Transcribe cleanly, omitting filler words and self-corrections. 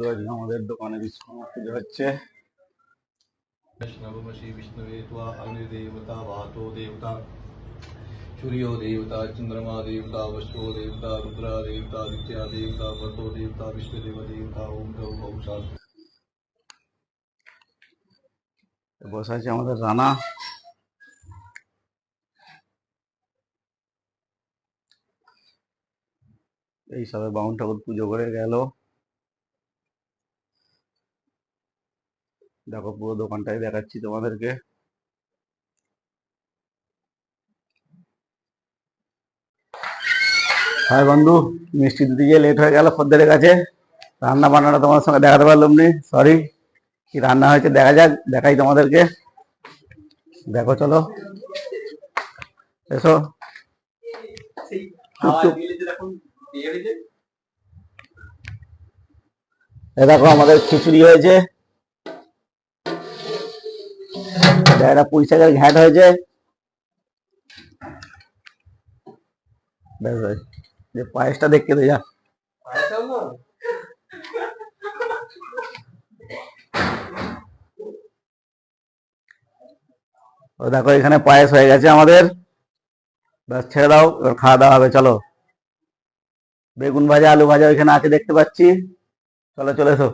বন্ধু, আজকে আমাদের দোকানে বিশ্বকর্মা পুজো হচ্ছে। नवमसि विष्णवे त्वा अग्निदेवता वातो देवता सूर्यो देवता चंद्रमा देवता वसुओ देवता रुद्रा देवता आदित्य देवता वतो देवता विष्णुदेव देवता ओम गौ गौ বসে আছে আমাদের রানা। এই সবে বামুন ঠাকুর পুজো করে গেল। দেখো পুরো দোকানটাই দেখাচ্ছি তোমাদেরকে। হাই বন্ধু, মিষ্টি দিতে গিয়ে লেট হয়ে গেল খদ্দেরের কাছে। রান্না বান্নাটা তোমার সঙ্গে দেখাতে পারলাম নি, সরি। কি রান্না হয়েছে দেখা যাক, দেখাই তোমাদেরকে। দেখো চলো, এসো। এ দেখো আমাদের খিচুড়ি হয়েছে, একটা পুঁই শাকের ঘ্যাট হয়েছে। যে পায়েসটা দেখতে দে যা। ও দেখো এখানে পায়েস হয়ে গেছে আমাদের। ব্যাস ছেড়ে দাও, এবার খাওয়া দাওয়া হবে, চলো। বেগুন ভাজা আলু ভাজা ওইখানে আছে দেখতে পাচ্ছি, চলো চলে এসো।